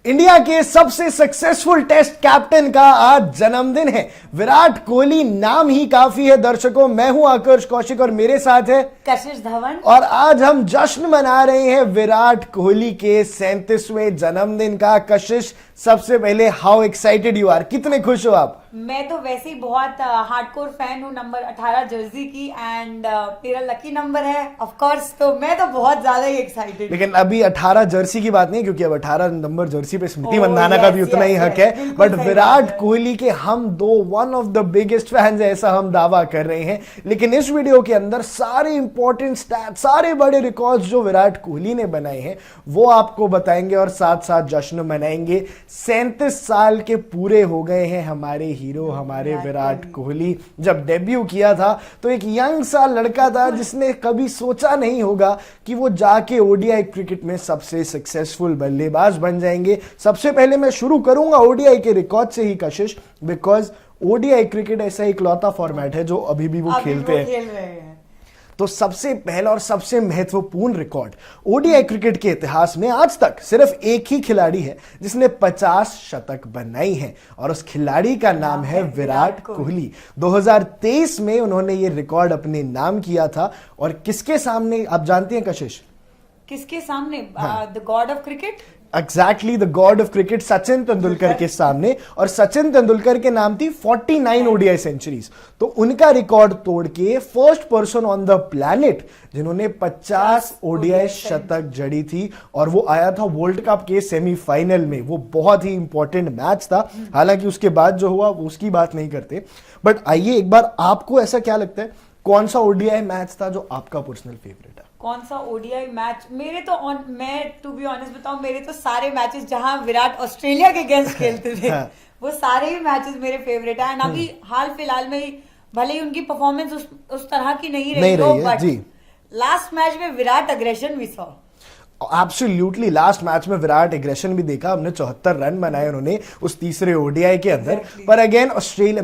India के सबसे successful test captain का आज जन्मदिन है। विराट कोहली नाम ही काफी है दर्शकों। मैं हूं आकर्ष कौशिक और मेरे साथ है कशिश धवन और आज हम जश्न मना रहे हैं विराट कोहली के 37वें जन्मदिन का। कशिश, सबसे पहले हाउ एक्साइटेड यू आर, कितने खुश हो आप? मैं तो वैसे ही बहुत हार्डकोर फैन हूँ नंबर 18 जर्सी की एंड मेरा लकी नंबर है ऑफ कोर्स, तो मैं तो बहुत ज्यादा ही एक्साइटेड। लेकिन अभी 18 जर्सी की बात नहीं, क्योंकि अब 18 नंबर जर्सी पे स्मृति Oh, मंदाना का भी yes, उतना ही yes, हक yes, है। बिल्कुल बट सही विराट बात है। कोहली के हम दो one of the biggest fans है, ऐसा हम दावा कर रहे हैं। लेकिन इस वीडियो के अंदर सारे इंपॉर्टेंट स्टैट, सारे बड़े रिकॉर्ड्स जो विराट कोहली ने बनाए हैं वो आपको बताएंगे और साथ साथ जश्न मनाएंगे। 37 साल के पूरे हो गए हैं हमारे हीरो, हमारे विराट कोहली। जब डेब्यू किया था तो एक यंग सा लड़का था जिसने कभी सोचा नहीं होगा कि वो जाके ओडीआई क्रिकेट में सबसे सक्सेसफुल बल्लेबाज बन जाएंगे। सबसे पहले मैं शुरू करूंगा ओडीआई के रिकॉर्ड से ही कशिश, बिकॉज ओडीआई क्रिकेट ऐसा इकलौता फॉर्मेट है जो अभी भी वो खेलते हैं। तो सबसे पहला और सबसे महत्वपूर्ण रिकॉर्ड ओडीआई क्रिकेट के इतिहास में आज तक सिर्फ एक ही खिलाड़ी है जिसने 50 शतक बनाई है और उस खिलाड़ी का नाम है विराट कोहली। 2023 में उन्होंने ये रिकॉर्ड अपने नाम किया था और किसके सामने आप जानते हैं कशिश? किसके सामने? The God of cricket. Exactly, the God of cricket Sachin Tendulkar के सामने। और सचिन तेंदुलकर के नाम थी 49 ओडीआई सेंचुरीज। तो उनका रिकॉर्ड तोड़ के first person on the planet जिन्होंने 50 ओडीआई शतक जड़ी थी, और वो आया था वर्ल्ड कप के सेमीफाइनल में। वो बहुत ही इंपॉर्टेंट मैच था, हालांकि उसके बाद जो हुआ उसकी बात नहीं करते। बट आइए एक बार, आपको ऐसा क्या लगता है कौन सा ओडीआई मैच था जो आपका पर्सनल फेवरेट है? कौन सा ओडीआई मैच? मेरे तो मैं टू बी ऑनेस्ट बताऊं, मेरे तो सारे मैचेस जहां विराट ऑस्ट्रेलिया के अगेंस्ट खेलते थे वो सारे ही मैचेस मेरे फेवरेट हैं। अभी हाल फिलहाल में ही भले ही उनकी परफॉर्मेंस उस तरह की नहीं रही हो, बट लास्ट मैच में विराट अग्रेशन भी सॉ। एब्सोल्युटली, लास्ट मैच में विराट एग्रेशन भी देखा हमने। 74 रन बनाए उन्होंने उस तीसरे ओडीआई के अंदर। पर अगेन ऑस्ट्रेलिया,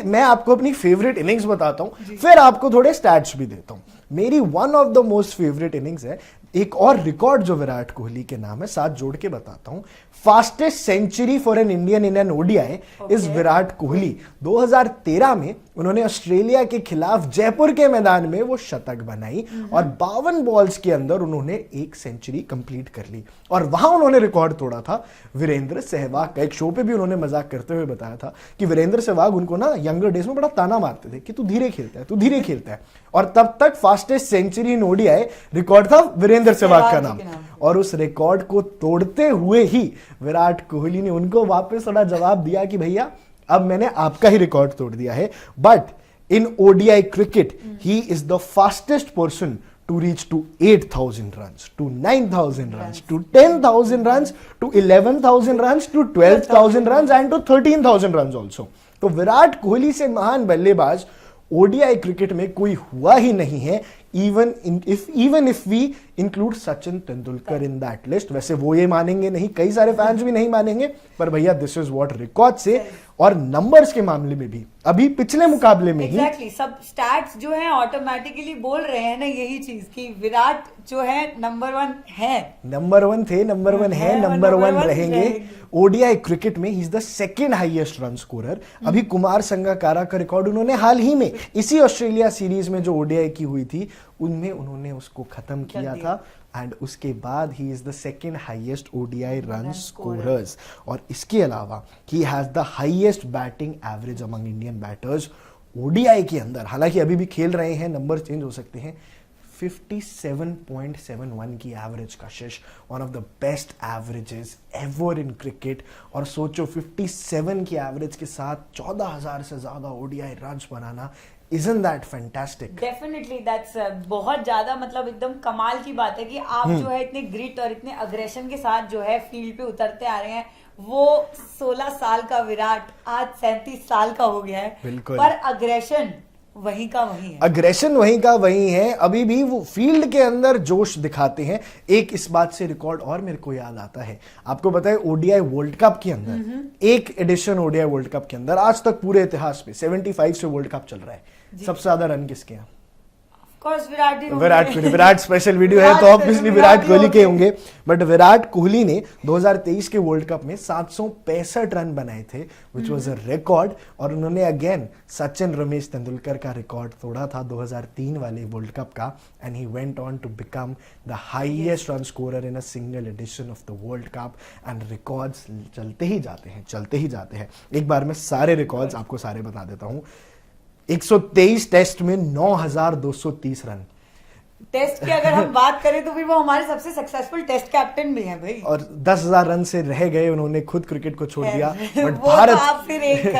मैं आपको अपनी फेवरेट इनिंग्स बताता हूं, फिर आपको थोड़े स्टैट्स भी देता हूं। मेरी one of the most favourite innings है, एक और रिकॉर्ड जो विराट कोहली के नाम है, साथ जोड़ के बताता हूं। Fastest century for an Indian in an ODI is Virat Kohli. 2013 में उन्होंने ऑस्ट्रेलिया के खिलाफ जयपुर के मैदान में वो शतक बनाई और 52 बॉल्स के अंदर उन्होंने एक सेंचुरी कंप्लीट कर ली। और वहां उन्होंने रिकॉर्ड तोड़ा था वीरेंद्र सहवाग का। एक शो पे भी उन्होंने मजाक करते हुए बताया था कि वीरेंद्र सहवाग उनको ना यंगर डेज में बड़ा ताना मारते थे कि तू धीरे खेलता है, तू धीरे खेलता है। और तब तक fastest century in ODI record था वीरेंद्र सहवाग का नाम। और उस रिकॉर्ड को तोड़ते हुए ही विराट कोहली ने उनको वापस थोड़ा जवाब दिया कि भैया अब मैंने आपका ही रिकॉर्ड तोड़ दिया है। But in ODI cricket he is the fastest person to reach to 8,000 runs, to 9,000 runs, to 10,000 runs, to 11,000 runs, to 12,000 runs and to 13,000 runs also. तो विराट कोहली से महान बल्लेबाज ओडीआई क्रिकेट में कोई हुआ ही नहीं है, even if we include Sachin Tendulkar in that list। वैसे वो ये मानेंगे नहीं, कई सारे फैंस भी नहीं मानेंगे, पर भैया दिस इज व्हाट रिकॉर्ड से। और नंबर्स के मामले में भी अभी पिछले मुकाबले में ही सब स्टैट्स जो है ऑटोमेटिकली बोल रहे हैं ना यही चीज कि विराट जो है नंबर 1 है, नंबर 1 थे, नंबर 1 है, नंबर 1 रहेंगे। ओडीआई क्रिकेट में he is the second highest run scorer. अभी कुमार संगकारा का रिकॉर्ड उन्होंने हाल ही में इसी ऑस्ट्रेलिया सीरीज में जो ओडीआई की हुई थी उनमें उन्होंने उसको खत्म किया था। एंड उसके बाद he is the second highest ODI run scorers. और इसके अलावा he has the highest batting average among Indian batters ODI के अंदर। हालांकि अभी भी खेल रहे हैं, नंबर चेंज हो सकते हैं। 57.71 की average Kashish, one of the best averages ever in cricket. और सोचो 57 की एवरेज के साथ 14,000 से ज्यादा ODI runs banana, Isn't that fantastic? Definitely, that's बहुत ज्यादा, मतलब एकदम कमाल की बात है कि आप जो है इतने ग्रिट और इतने अग्रेशन के साथ जो है फील्ड पे उतरते आ रहे हैं। वो 16 साल का विराट आज 37 साल का हो गया है, पर अग्रेशन वही का वही है। अग्रेशन वही का वही है, अभी भी वो फील्ड के अंदर जोश दिखाते हैं। एक इस बात से रिकॉर्ड और मेरे को याद आता है, आपको पता है ओडीआई वर्ल्ड कप के अंदर एक एडिशन ओडीआई वर्ल्ड कप के अंदर आज तक पूरे इतिहास में 75 से वर्ल्ड कप चल रहा है, सबसे ज्यादा रन किसके हैं? कोर्स विराट ही विराट होंगे। कोहली, विराट स्पेशल वीडियो है तो विराट ऑब्वियसली विराट विराट ही कोहली के होंगे। होंगे। बट विराट कोहली ने 2023 के वर्ल्ड कप में 765 रन बनाए थे, विच वाज अ रिकॉर्ड। और उन्होंने अगेन सचिन रमेश तेंदुलकर का रिकॉर्ड तोड़ा था 2003 वाले वर्ल्ड कप का, and he went on to become the highest run scorer in a single edition of the world cup. And records चलते ही जाते हैं, चलते ही जाते हैं। एक बार मैं सारे रिकॉर्ड्स आपको सारे बता देता हूं। 123 टेस्ट में 9230 रन, टेस्ट की अगर हम बात करें तो फिर वो हमारे सबसे सक्सेसफुल टेस्ट कैप्टन भी हैं भाई। और 10,000 रन से रह गए, उन्होंने खुद क्रिकेट को छोड़ दिया। बट वो तो भारत आप फिर एक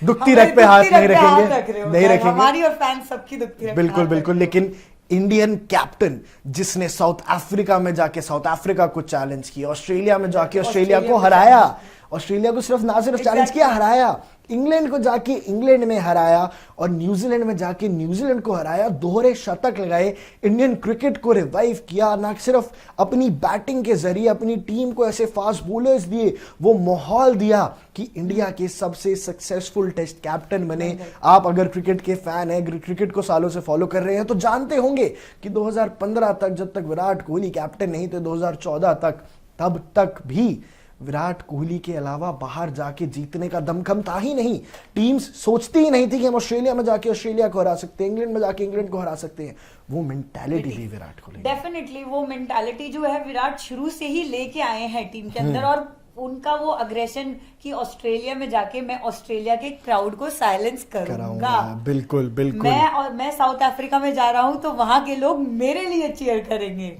दुखती रख पे हाथ नहीं रखेंगे, रख रहे हो, नहीं रखेंगे। हमारी और फैंस सबकी दुखती रख पे बिल्कुल हाथ बिल्कुल। रख रहे हो। लेकिन इंडियन कैप्टन जिसने साउथ अफ्रीका में जाके साउथ अफ्रीका को चैलेंज किया, ऑस्ट्रेलिया में जाके ऑस्ट्रेलिया को हराया, ऑस्ट्रेलिया को सिर्फ ना सिर्फ चैलेंज किया, हराया, इंग्लैंड को जाके इंग्लैंड में हराया, और न्यूजीलैंड में जाके न्यूजीलैंड को हराया, दोहरे शतक लगाए, इंडियन क्रिकेट को रिवाइव किया। ना सिर्फ अपनी बैटिंग के जरिए अपनी टीम को ऐसे फास्ट बॉलर्स दिए, वो माहौल दिया कि इंडिया के सबसे सक्सेसफुल टेस्ट कैप्टन बने। आप अगर क्रिकेट के फैन हैं, क्रिकेट को सालों से फॉलो कर रहे हैं, तो जानते होंगे कि 2015 तक जब तक विराट कोहली कैप्टन नहीं थे, 2014 तक, तब तक भी विराट कोहली के अलावा बाहर जाके जीतने का दमखम था ही नहीं। टीम्स सोचती ही नहीं थी कि हम ऑस्ट्रेलिया में जाके ऑस्ट्रेलिया को हरा सकते हैं, इंग्लैंड में जाके इंग्लैंड को हरा सकते हैं। वो मेंटालिटी थी विराट कोहली। डेफिनेटली वो मेंटालिटी जो है विराट शुरू से ही लेके आए हैं टीम के अंदर, और उनका वो अग्रेशन कि ऑस्ट्रेलिया में जाके मैं ऑस्ट्रेलिया के क्राउड को साइलेंस करूंगा। बिल्कुल बिल्कुल। मैं साउथ अफ्रीका में जा रहा हूं तो वहां के लोग मेरे लिए चीयर करेंगे,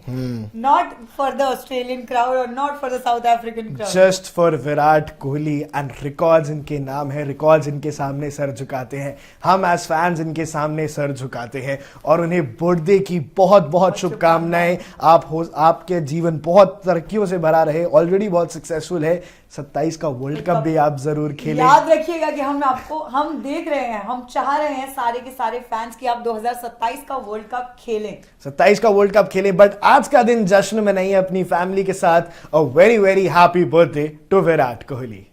not for the Australian crowd और not for the South African crowd, just for Virat Kohli. And records इनके नाम है, रिकॉर्ड्स इनके सामने सर झुकाते हैं, हम एज फैंस इनके सामने सर झुकाते हैं, और उन्हें बर्थडे की बहुत बहुत शुभकामनाएं। आपके जीवन बहुत तरक्कियों से भरा रहे, ऑलरेडी बहुत सक्सेसफुल है। 27 का वर्ल्ड कप भी आप जरूर खेलें। याद रखिएगा कि हम देख रहे हैं, हम चाह रहे हैं सारे के सारे फैंस कि आप 2027 का वर्ल्ड कप खेलें, 27 का वर्ल्ड कप खेलें। बट आज का दिन जश्न में नहीं, अपनी फैमिली के साथ। A very very happy birthday to Virat Kohli.